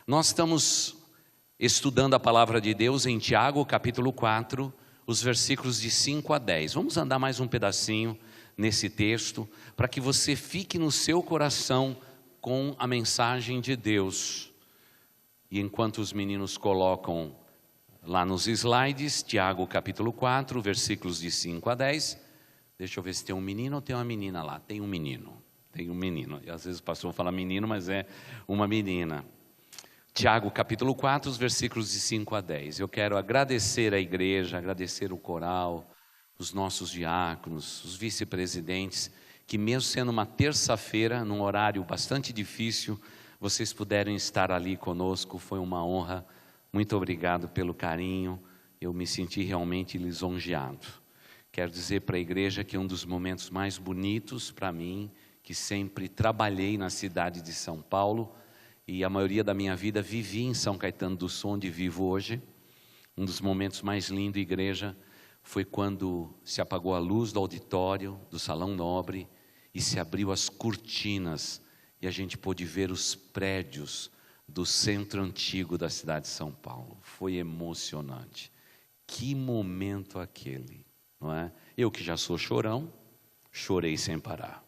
Nós estamos estudando a palavra de Deus em Tiago, capítulo 4, os versículos de 5 a 10. Vamos andar mais um pedacinho nesse texto, para que você fique no seu coração com a mensagem de Deus. E enquanto os meninos colocam lá nos slides, Tiago, capítulo 4, versículos de 5 a 10. Deixa eu ver se tem um menino ou tem uma menina lá. Tem um menino. E às vezes o pastor fala menino, mas é uma menina. Tiago capítulo 4, os versículos de 5 a 10. Eu quero agradecer a igreja, agradecer o coral, os nossos diáconos, os vice-presidentes, que mesmo sendo uma terça-feira, num horário bastante difícil, vocês puderam estar ali conosco. Foi uma honra. Muito obrigado pelo carinho. Eu me senti realmente lisonjeado. Quero dizer para a igreja que um dos momentos mais bonitos para mim, que sempre trabalhei na cidade de São Paulo, e a maioria da minha vida vivi em São Caetano do Sul, onde vivo hoje. Um dos momentos mais lindos, igreja, foi quando se apagou a luz do auditório, do Salão Nobre, e se abriu as cortinas, e a gente pôde ver os prédios do centro antigo da cidade de São Paulo. Foi emocionante. Que momento aquele, não é? Eu que já sou chorão, chorei sem parar,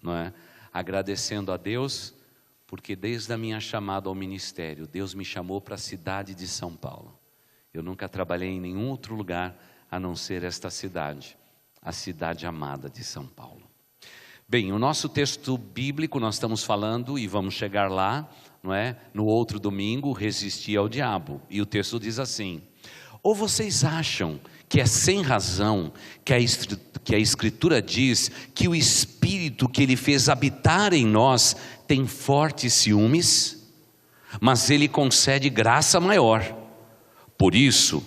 não é? Agradecendo a Deus, porque desde a minha chamada ao ministério, Deus me chamou para a cidade de São Paulo. Eu nunca trabalhei em nenhum outro lugar a não ser esta cidade, a cidade amada de São Paulo. Bem, o nosso texto bíblico, nós estamos falando, e vamos chegar lá, não é? No outro domingo, resistir ao diabo. E o texto diz assim: ou vocês acham que é sem razão que a Escritura diz que o Espírito que Ele fez habitar em nós tem fortes ciúmes? Mas Ele concede graça maior. Por isso,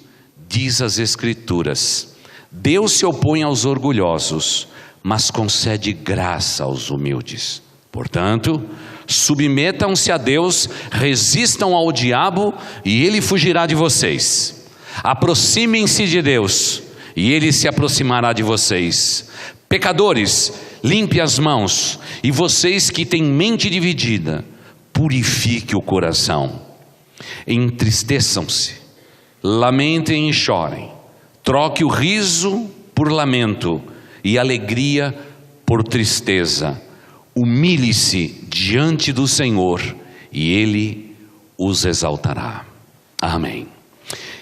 diz as Escrituras: Deus se opõe aos orgulhosos, mas concede graça aos humildes. Portanto, submetam-se a Deus, resistam ao diabo e ele fugirá de vocês. Aproximem-se de Deus e ele se aproximará de vocês. Pecadores, limpe as mãos, e vocês que têm mente dividida, purifique o coração. Entristeçam-se, lamentem e chorem. Troque o riso por lamento e alegria por tristeza. Humilhe-se diante do Senhor e Ele os exaltará. Amém.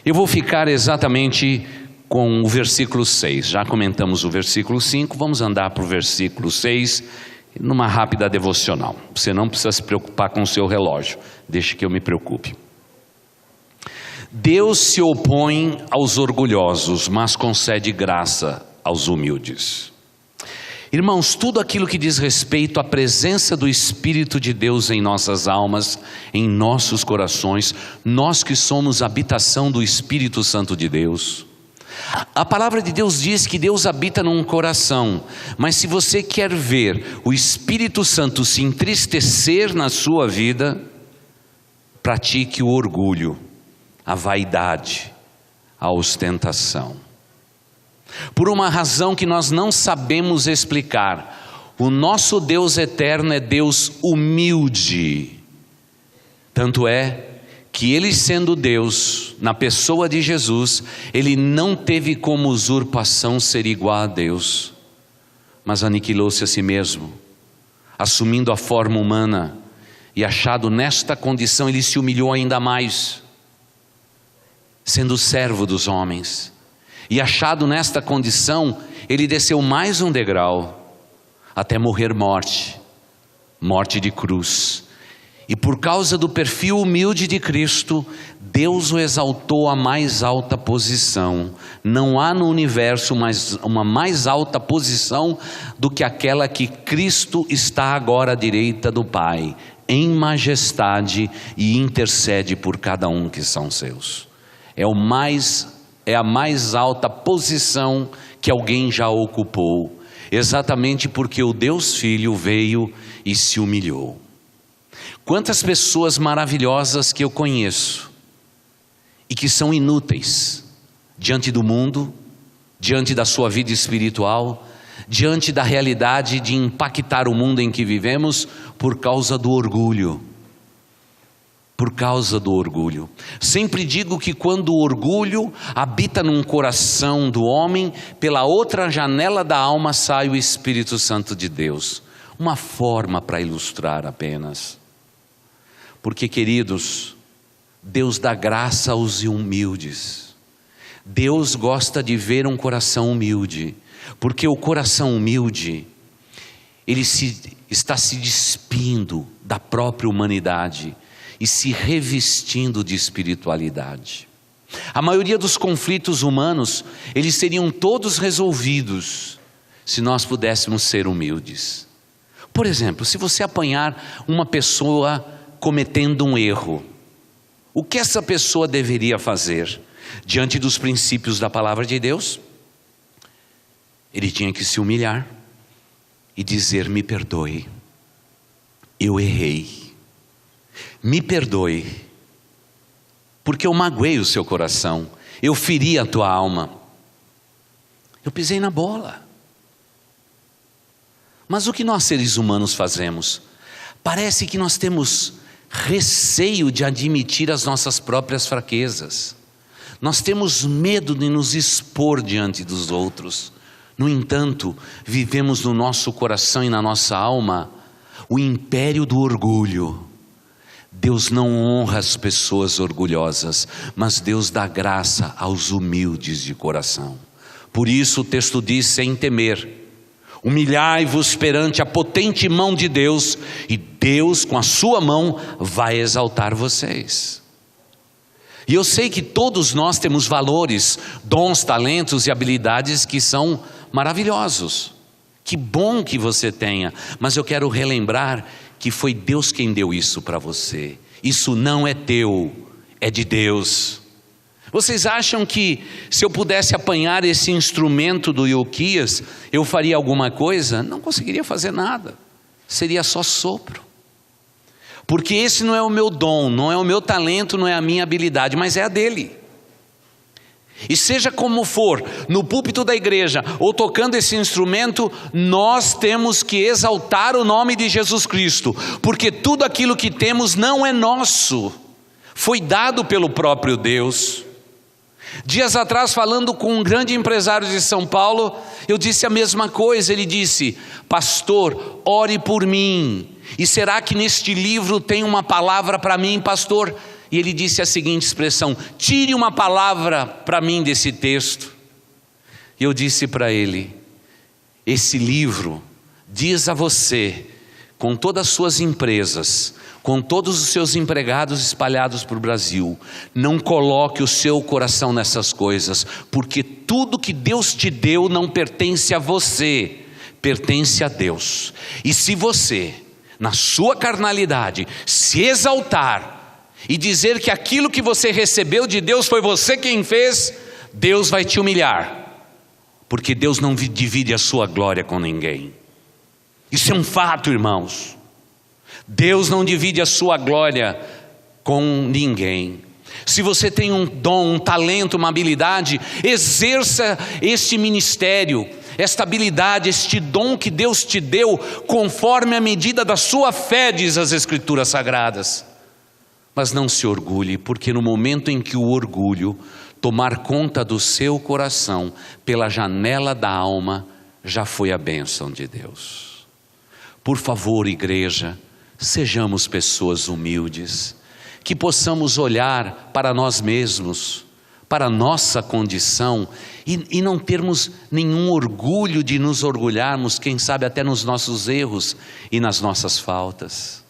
Eu vou ficar exatamente com o versículo 6. Já comentamos o versículo 5, vamos andar para o versículo 6, numa rápida devocional. Você não precisa se preocupar com o seu relógio, deixe que eu me preocupe. Deus se opõe aos orgulhosos, mas concede graça aos humildes. Irmãos, tudo aquilo que diz respeito à presença do Espírito de Deus em nossas almas, em nossos corações, nós que somos a habitação do Espírito Santo de Deus. A palavra de Deus diz que Deus habita num coração, mas se você quer ver o Espírito Santo se entristecer na sua vida, pratique o orgulho, a vaidade, a ostentação. Por uma razão que nós não sabemos explicar, o nosso Deus eterno é Deus humilde. Tanto é que Ele, sendo Deus, na pessoa de Jesus, Ele não teve como usurpação ser igual a Deus, mas aniquilou-se a si mesmo, assumindo a forma humana, e achado nesta condição, Ele se humilhou ainda mais, sendo servo dos homens. E achado nesta condição, Ele desceu mais um degrau, até morrer morte de cruz. E por causa do perfil humilde de Cristo, Deus o exaltou à mais alta posição. Não há no universo uma mais alta posição do que aquela que Cristo está agora à direita do Pai, em majestade, e intercede por cada um que são seus. É a mais alta posição que alguém já ocupou, exatamente porque o Deus Filho veio e se humilhou. Quantas pessoas maravilhosas que eu conheço e que são inúteis diante do mundo, diante da sua vida espiritual, diante da realidade de impactar o mundo em que vivemos por causa do orgulho. por causa do orgulho. Sempre digo que quando o orgulho habita num coração do homem, pela outra janela da alma sai o Espírito Santo de Deus. Uma forma para ilustrar apenas. Porque, queridos, Deus dá graça aos humildes. Deus gosta de ver um coração humilde, porque o coração humilde, ele está se despindo da própria humanidade e se revestindo de espiritualidade. A maioria dos conflitos humanos, eles seriam todos resolvidos se nós pudéssemos ser humildes. Por exemplo, se você apanhar uma pessoa cometendo um erro, o que essa pessoa deveria fazer? Diante dos princípios da palavra de Deus, ele tinha que se humilhar e dizer: me perdoe, eu errei, me perdoe, porque eu magoei o seu coração, eu feri a tua alma, eu pisei na bola. Mas o que nós seres humanos fazemos? Parece que nós temos receio de admitir as nossas próprias fraquezas. Nós temos medo de nos expor diante dos outros. No entanto, vivemos no nosso coração e na nossa alma o império do orgulho. Deus não honra as pessoas orgulhosas, mas Deus dá graça aos humildes de coração. Por isso o texto diz: sem temer, humilhai-vos perante a potente mão de Deus, e Deus com a sua mão vai exaltar vocês. E eu sei que todos nós temos valores, dons, talentos e habilidades que são maravilhosos. Que bom que você tenha, mas eu quero relembrar que foi Deus quem deu isso para você. Isso não é teu, é de Deus. Vocês acham que se eu pudesse apanhar esse instrumento do Ilquias, eu faria alguma coisa? Não conseguiria fazer nada, seria só sopro. Porque esse não é o meu dom, não é o meu talento, não é a minha habilidade, mas é a dele. E seja como for, no púlpito da igreja ou tocando esse instrumento, nós temos que exaltar o nome de Jesus Cristo, porque tudo aquilo que temos não é nosso, foi dado pelo próprio Deus. Dias atrás, falando com um grande empresário de São Paulo, eu disse a mesma coisa. Ele disse: pastor, ore por mim. E será que neste livro tem uma palavra para mim, pastor? E ele disse a seguinte expressão: tire uma palavra para mim desse texto. E eu disse para ele: esse livro diz a você, com todas as suas empresas, com todos os seus empregados espalhados por Brasil, não coloque o seu coração nessas coisas, porque tudo que Deus te deu não pertence a você, pertence a Deus. E se você, na sua carnalidade, se exaltar e dizer que aquilo que você recebeu de Deus foi você quem fez, Deus vai te humilhar, porque Deus não divide a sua glória com ninguém. Isso é um fato, irmãos. Deus não divide a sua glória com ninguém. Se você tem um dom, um talento, uma habilidade, exerça este ministério, esta habilidade, este dom que Deus te deu, conforme a medida da sua fé, diz as Escrituras Sagradas. Mas não se orgulhe, porque no momento em que o orgulho tomar conta do seu coração, pela janela da alma, já foi a bênção de Deus. Por favor, igreja, sejamos pessoas humildes, que possamos olhar para nós mesmos, para a nossa condição, e não termos nenhum orgulho de nos orgulharmos, quem sabe até nos nossos erros e nas nossas faltas.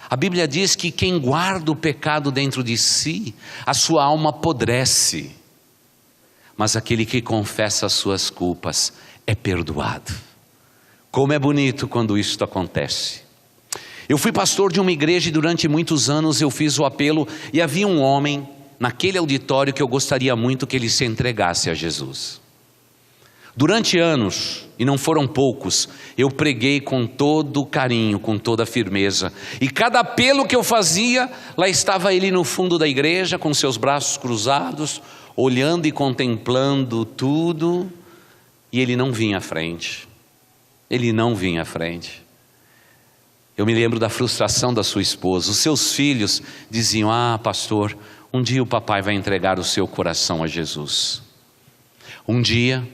A Bíblia diz que quem guarda o pecado dentro de si, a sua alma apodrece, mas aquele que confessa as suas culpas é perdoado. Como é bonito quando isso acontece. Eu fui pastor de uma igreja e durante muitos anos eu fiz o apelo, e havia um homem naquele auditório que eu gostaria muito que ele se entregasse a Jesus. Durante anos, e não foram poucos, eu preguei com todo carinho, com toda firmeza, e cada apelo que eu fazia, lá estava ele no fundo da igreja, com seus braços cruzados, olhando e contemplando tudo, e ele não vinha à frente. Ele não vinha à frente. Eu me lembro da frustração da sua esposa. Os seus filhos diziam: ah, pastor, um dia o papai vai entregar o seu coração a Jesus. Um dia,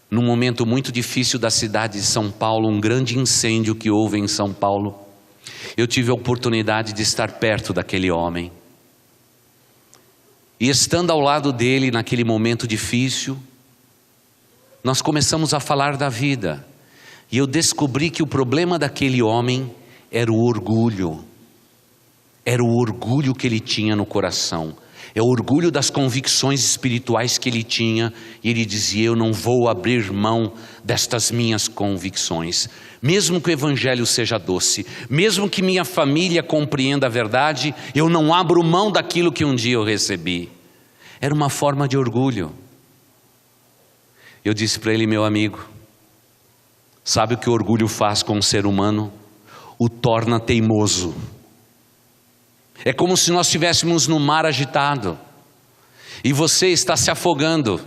num momento muito difícil da cidade de São Paulo, um grande incêndio que houve em São Paulo, eu tive a oportunidade de estar perto daquele homem. E estando ao lado dele naquele momento difícil, nós começamos a falar da vida. E eu descobri que o problema daquele homem era o orgulho. Era o orgulho que ele tinha no coração. É o orgulho das convicções espirituais que ele tinha. E ele dizia: eu não vou abrir mão destas minhas convicções. Mesmo que o evangelho seja doce, mesmo que minha família compreenda a verdade, eu não abro mão daquilo que um dia eu recebi. Era uma forma de orgulho. Eu disse para ele: meu amigo, sabe o que o orgulho faz com o ser humano? O torna teimoso. É como se nós estivéssemos no mar agitado e você está se afogando.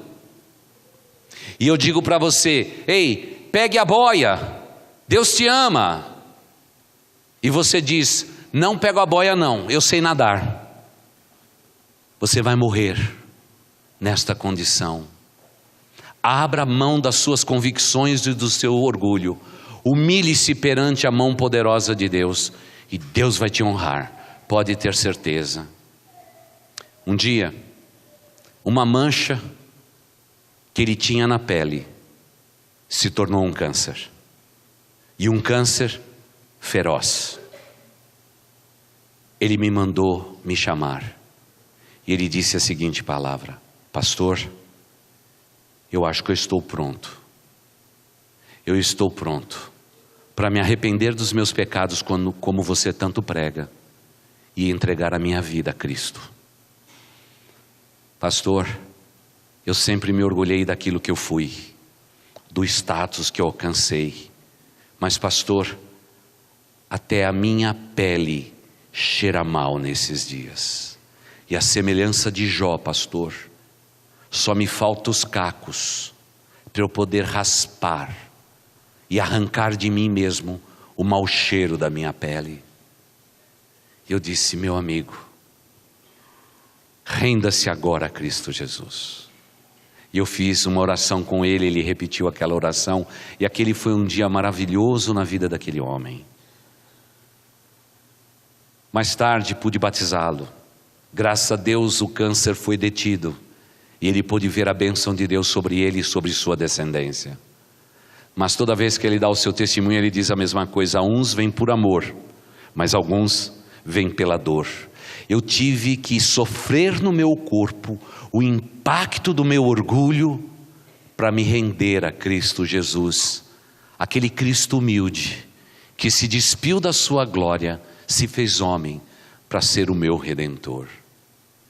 E eu digo para você: ei, pegue a boia, Deus te ama. E você diz: não pego a boia não, eu sei nadar. Você vai morrer nesta condição. Abra mão das suas convicções e do seu orgulho. Humilhe-se perante a mão poderosa de Deus e Deus vai te honrar, pode ter certeza. Um dia, uma mancha que ele tinha na pele se tornou um câncer. E um câncer feroz. Ele me mandou me chamar. E ele disse a seguinte palavra: pastor, eu acho que eu estou pronto. Eu estou pronto para me arrepender dos meus pecados como você tanto prega e entregar a minha vida a Cristo. Pastor, eu sempre me orgulhei daquilo que eu fui, do status que eu alcancei. Mas pastor, até a minha pele cheira mal nesses dias. E a semelhança de Jó, pastor, só me faltam os cacos para eu poder raspar e arrancar de mim mesmo o mau cheiro da minha pele. Eu disse: meu amigo, renda-se agora a Cristo Jesus. E eu fiz uma oração com ele, ele repetiu aquela oração, e aquele foi um dia maravilhoso na vida daquele homem. Mais tarde pude batizá-lo. Graças a Deus o câncer foi detido, e ele pôde ver a bênção de Deus sobre ele e sobre sua descendência. Mas toda vez que ele dá o seu testemunho, ele diz a mesma coisa: uns vêm por amor, mas alguns vêm pela dor. Eu tive que sofrer no meu corpo o impacto do meu orgulho para me render a Cristo Jesus, aquele Cristo humilde que se despiu da sua glória, se fez homem para ser o meu Redentor.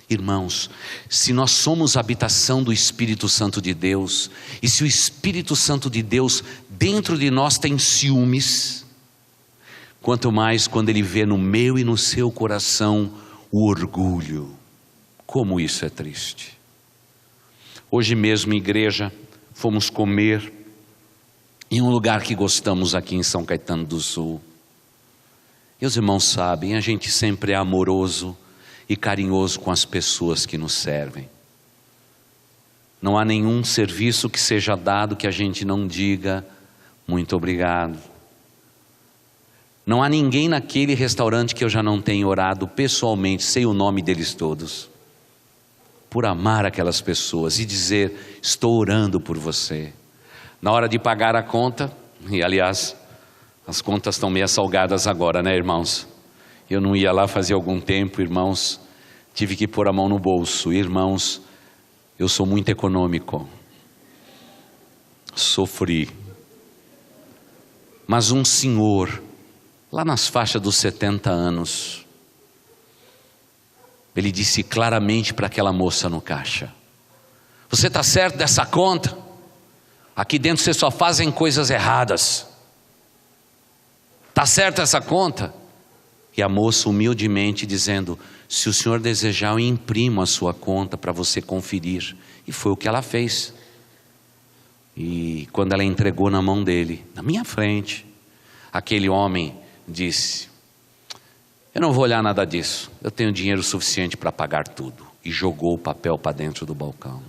Irmãos, se nós somos a habitação do Espírito Santo de Deus, e se o Espírito Santo de Deus dentro de nós tem ciúmes, quanto mais quando Ele vê no meu e no seu coração o orgulho. Como isso é triste. Hoje mesmo, igreja, fomos comer em um lugar que gostamos aqui em São Caetano do Sul. E os irmãos sabem, a gente sempre é amoroso e carinhoso com as pessoas que nos servem. Não há nenhum serviço que seja dado que a gente não diga muito obrigado. Não há ninguém naquele restaurante que eu já não tenha orado pessoalmente, sei o nome deles todos, por amar aquelas pessoas e dizer: estou orando por você. Na hora de pagar a conta, e aliás, as contas estão meio salgadas agora, né, irmãos? Eu não ia lá fazia algum tempo, irmãos, tive que pôr a mão no bolso. Irmãos, eu sou muito econômico, sofri. Mas um senhor, lá nas faixas dos 70 anos, ele disse claramente para aquela moça no caixa: você está certo dessa conta? Aqui dentro vocês só fazem coisas erradas. Está certa essa conta? E a moça humildemente dizendo: se o senhor desejar, eu imprimo a sua conta para você conferir. E foi o que ela fez. E quando ela entregou na mão dele, na minha frente, aquele homem disse: eu não vou olhar nada disso, eu tenho dinheiro suficiente para pagar tudo. E jogou o papel para dentro do balcão.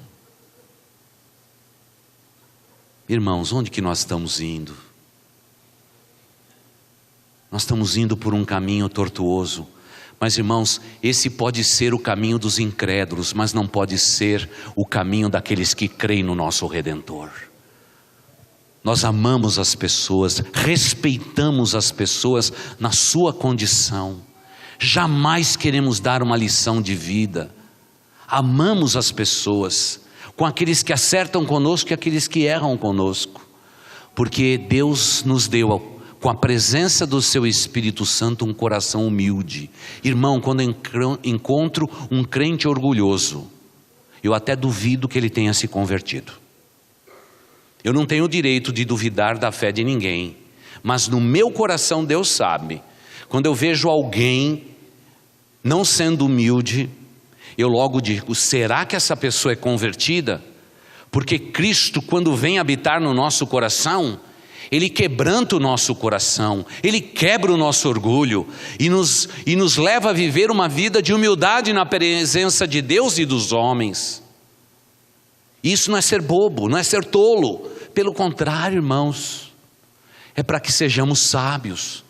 Irmãos, onde que nós estamos indo? Nós estamos indo por um caminho tortuoso. Mas irmãos, esse pode ser o caminho dos incrédulos, mas não pode ser o caminho daqueles que creem no nosso Redentor. Nós amamos as pessoas, respeitamos as pessoas na sua condição. Jamais queremos dar uma lição de vida. Amamos as pessoas, com aqueles que acertam conosco e aqueles que erram conosco. Porque Deus nos deu, com a presença do seu Espírito Santo, um coração humilde. Irmão, quando encontro um crente orgulhoso, eu até duvido que ele tenha se convertido. Eu não tenho o direito de duvidar da fé de ninguém, mas no meu coração Deus sabe. Quando eu vejo alguém não sendo humilde, eu logo digo: será que essa pessoa é convertida? Porque Cristo, quando vem habitar no nosso coração, Ele quebranta o nosso coração, Ele quebra o nosso orgulho e nos leva a viver uma vida de humildade na presença de Deus e dos homens. Isso não é ser bobo, não é ser tolo. Pelo contrário, irmãos, é para que sejamos sábios.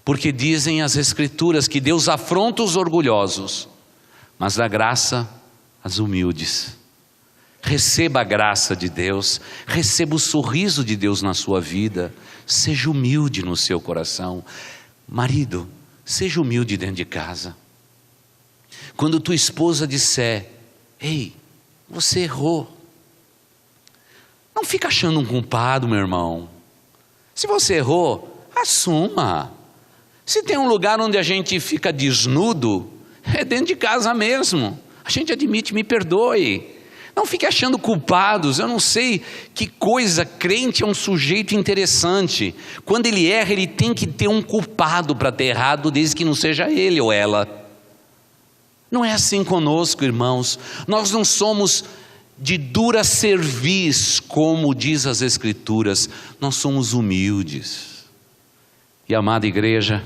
Porque dizem as Escrituras que Deus afronta os orgulhosos, mas dá graça aos humildes. Receba a graça de Deus, receba o sorriso de Deus na sua vida. Seja humilde no seu coração. Marido, seja humilde dentro de casa. Quando tua esposa disser: ei, você errou, não fica achando um culpado, meu irmão. Se você errou, assuma. Se tem um lugar onde a gente fica desnudo, é dentro de casa mesmo. A gente admite: me perdoe. Não fique achando culpados. Eu não sei que coisa. Crente é um sujeito interessante. Quando ele erra, ele tem que ter um culpado para ter errado, desde que não seja ele ou ela. Não é assim conosco, irmãos. Nós não somos de dura cerviz, como diz as Escrituras. Nós somos humildes. E amada igreja,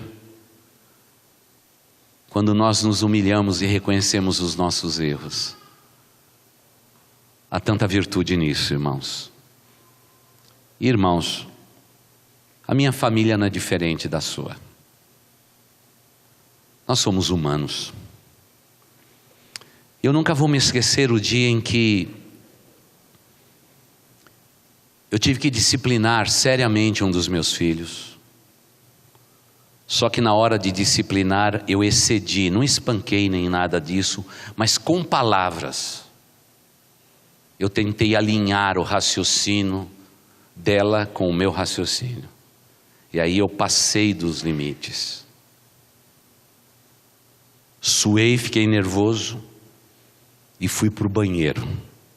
quando nós nos humilhamos e reconhecemos os nossos erros, há tanta virtude nisso, irmãos. Irmãos, a minha família não é diferente da sua. Nós somos humanos. Eu nunca vou me esquecer o dia em que eu tive que disciplinar seriamente um dos meus filhos. Só que na hora de disciplinar eu excedi, não espanquei nem nada disso, mas com palavras eu tentei alinhar o raciocínio dela com o meu raciocínio. E aí eu passei dos limites. Suei, fiquei nervoso e fui para o banheiro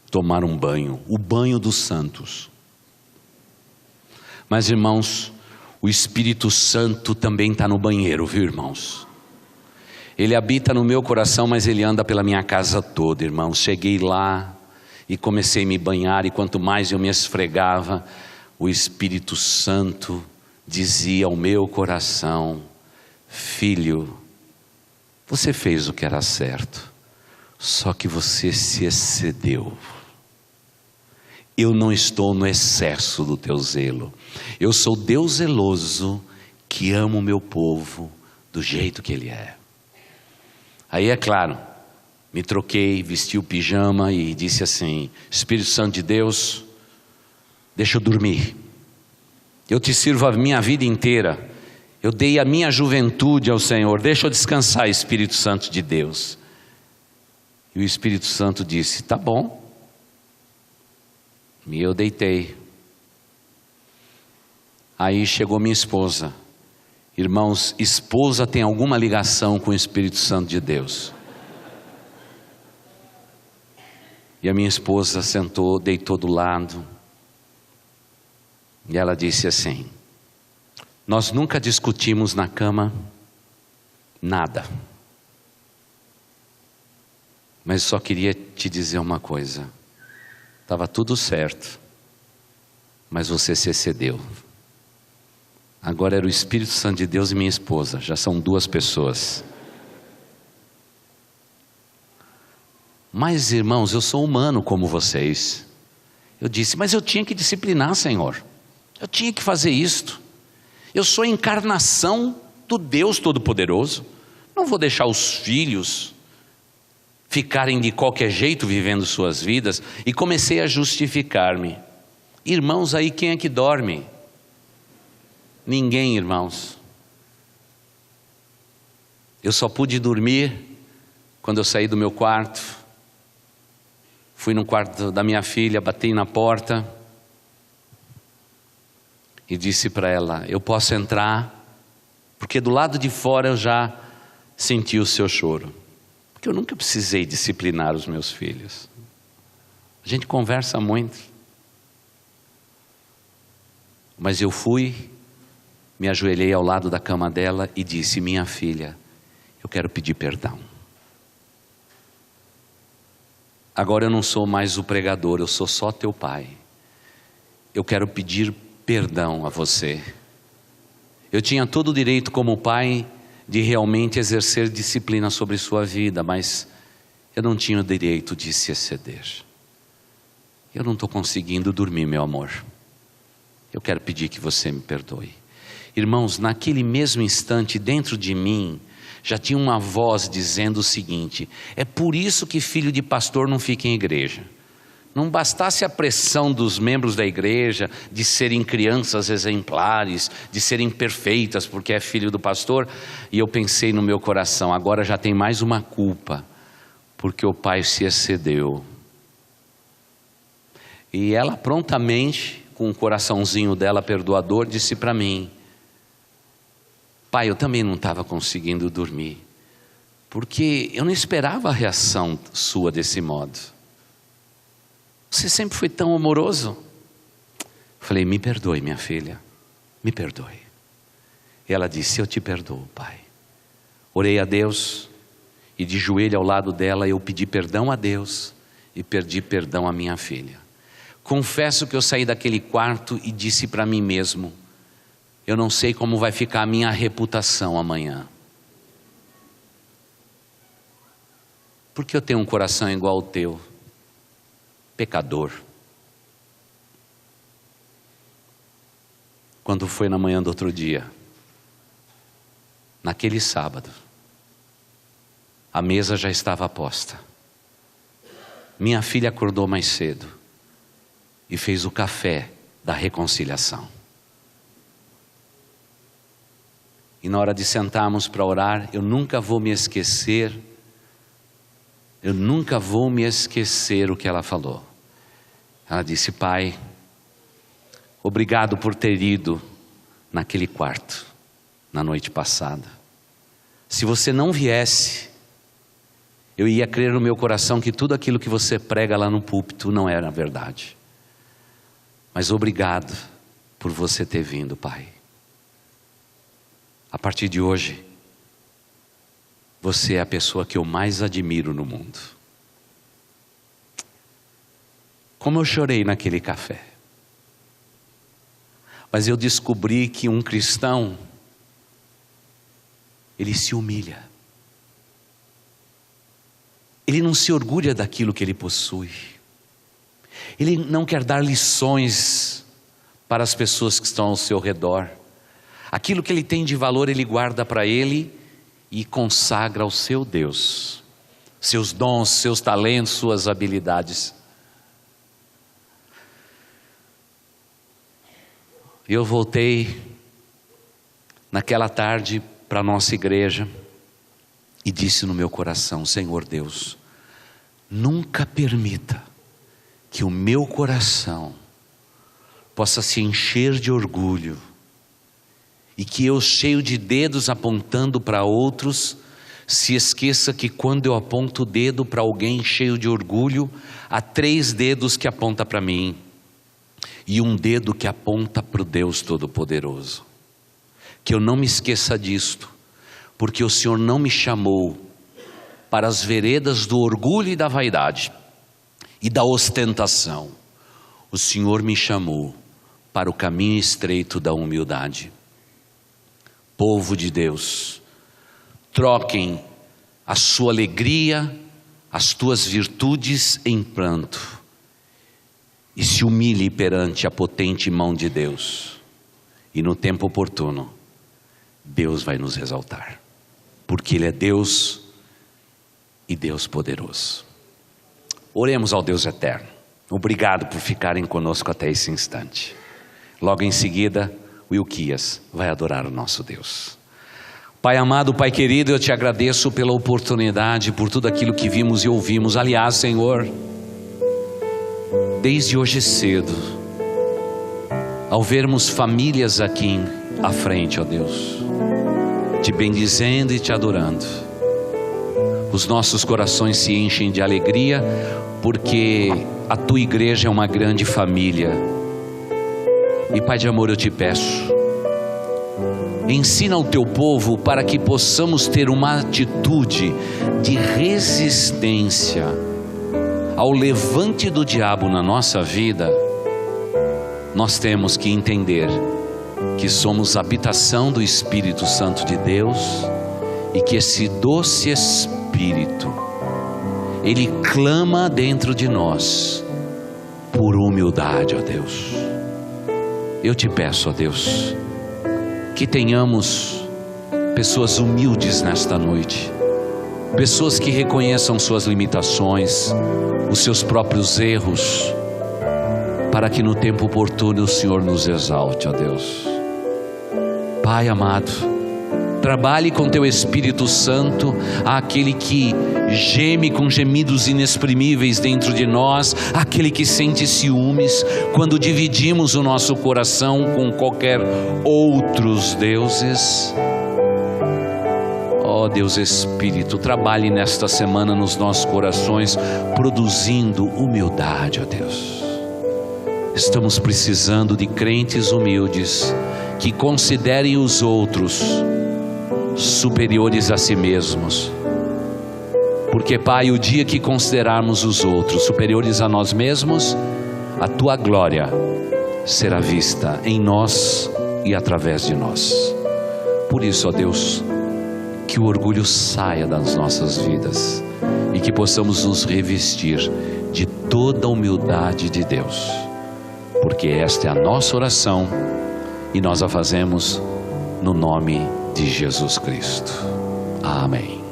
tomar um banho, o banho dos santos. Mas irmãos, o Espírito Santo também está no banheiro, viu, irmãos? Ele habita no meu coração, mas ele anda pela minha casa toda, irmãos. Cheguei lá e comecei a me banhar, e quanto mais eu me esfregava, o Espírito Santo dizia ao meu coração: filho, você fez o que era certo, só que você se excedeu. Eu não estou no excesso do teu zelo. Eu sou Deus zeloso que ama o meu povo do jeito que ele é. Aí é claro, me troquei, vesti o pijama e disse assim: Espírito Santo de Deus, deixa eu dormir. Eu te sirvo a minha vida inteira. Eu dei a minha juventude ao Senhor. Deixa eu descansar, Espírito Santo de Deus. E o Espírito Santo disse: tá bom. E eu deitei. Aí chegou minha esposa. Irmãos, esposa tem alguma ligação com o Espírito Santo de Deus. E a minha esposa sentou, deitou do lado. E ela disse assim: nós nunca discutimos na cama nada. Mas só queria te dizer uma coisa. Estava tudo certo, mas você se excedeu. Agora era o Espírito Santo de Deus e minha esposa, já são 2 pessoas. Mas irmãos, eu sou humano como vocês. Eu disse, mas eu tinha que disciplinar, Senhor. Eu tinha que fazer isto. Eu sou a encarnação do Deus Todo-Poderoso. Não vou deixar os filhos ficarem de qualquer jeito vivendo suas vidas. E comecei a justificar-me. Irmãos, aí quem é que dorme? Ninguém, irmãos. Eu só pude dormir quando eu saí do meu quarto. Fui no quarto da minha filha, bati na porta e disse para ela, eu posso entrar? Porque do lado de fora eu já senti o seu choro. Porque eu nunca precisei disciplinar os meus filhos. A gente conversa muito. Mas eu fui, me ajoelhei ao lado da cama dela e disse, minha filha, eu quero pedir perdão. Agora eu não sou mais o pregador, eu sou só teu pai. Eu quero pedir perdão a você. Eu tinha todo o direito como pai de realmente exercer disciplina sobre sua vida, mas eu não tinha o direito de se exceder. Eu não estou conseguindo dormir, meu amor. Eu quero pedir que você me perdoe. Irmãos, naquele mesmo instante, dentro de mim, já tinha uma voz dizendo o seguinte, é por isso que filho de pastor não fica em igreja. Não bastasse a pressão dos membros da igreja, de serem crianças exemplares, de serem perfeitas porque é filho do pastor, e eu pensei no meu coração, agora já tem mais uma culpa, porque o pai se excedeu. E ela prontamente, com o coraçãozinho dela perdoador, disse para mim, pai, eu também não estava conseguindo dormir, porque eu não esperava a reação sua desse modo. Você sempre foi tão amoroso. Falei, me perdoe, minha filha, me perdoe. E ela disse, eu te perdoo, pai. Orei a Deus e de joelho ao lado dela eu pedi perdão a Deus e pedi perdão à minha filha. Confesso que eu saí daquele quarto e disse para mim mesmo, eu não sei como vai ficar a minha reputação amanhã. Porque eu tenho um coração igual ao teu, pecador. Quando foi na manhã do outro dia, naquele sábado, a mesa já estava posta. Minha filha acordou mais cedo e fez o café da reconciliação. E na hora de sentarmos para orar, eu nunca vou me esquecer o que ela falou. Ela disse, pai, obrigado por ter ido naquele quarto, na noite passada. Se você não viesse, eu ia crer no meu coração que tudo aquilo que você prega lá no púlpito não era verdade. Mas obrigado por você ter vindo, pai. A partir de hoje, você é a pessoa que eu mais admiro no mundo. Como eu chorei naquele café. Mas eu descobri que um cristão, ele se humilha. Ele não se orgulha daquilo que ele possui. Ele não quer dar lições para as pessoas que estão ao seu redor. Aquilo que ele tem de valor, ele guarda para ele e consagra ao seu Deus. Seus dons, seus talentos, suas habilidades. Eu voltei naquela tarde para a nossa igreja e disse no meu coração, Senhor Deus, nunca permita que o meu coração possa se encher de orgulho e que eu, cheio de dedos apontando para outros, se esqueça que quando eu aponto o dedo para alguém cheio de orgulho, há 3 dedos que apontam para mim e um dedo que aponta para o Deus Todo-Poderoso. Que eu não me esqueça disto, porque o Senhor não me chamou para as veredas do orgulho e da vaidade e da ostentação. O Senhor me chamou para o caminho estreito da humildade. povo de Deus, troquem a sua alegria, as tuas virtudes em pranto, e se humilhe perante a potente mão de Deus, e no tempo oportuno, Deus vai nos exaltar, porque Ele é Deus e Deus poderoso. Oremos ao Deus eterno. Obrigado por ficarem conosco até esse instante. Logo em seguida, o Ilquias vai adorar o nosso Deus. Pai amado, Pai querido, eu te agradeço pela oportunidade, por tudo aquilo que vimos e ouvimos. Aliás, Senhor, desde hoje cedo, ao vermos famílias aqui à frente, ó Deus, te bendizendo e te adorando, os nossos corações se enchem de alegria, porque a tua igreja é uma grande família. E Pai de amor, eu te peço, ensina o teu povo para que possamos ter uma atitude de resistência ao levante do diabo na nossa vida. Nós temos que entender que somos habitação do Espírito Santo de Deus e que esse doce Espírito, ele clama dentro de nós por humildade, ó Deus. Eu te peço, ó Deus, que tenhamos pessoas humildes nesta noite, pessoas que reconheçam suas limitações, os seus próprios erros, para que no tempo oportuno o Senhor nos exalte, ó Deus. Pai amado, trabalhe com teu Espírito Santo aquele que geme com gemidos inexprimíveis dentro de nós, aquele que sente ciúmes quando dividimos o nosso coração com qualquer outros deuses. Ó Deus Espírito, trabalhe nesta semana nos nossos corações, produzindo humildade, ó Deus. Estamos precisando de crentes humildes, que considerem os outros superiores a si mesmos, porque Pai, o dia que considerarmos os outros superiores a nós mesmos, a tua glória será vista em nós e através de nós. Por isso, ó Deus, que o orgulho saia das nossas vidas e que possamos nos revestir de toda a humildade de Deus, porque esta é a nossa oração e nós a fazemos no nome de Jesus Cristo. Amém.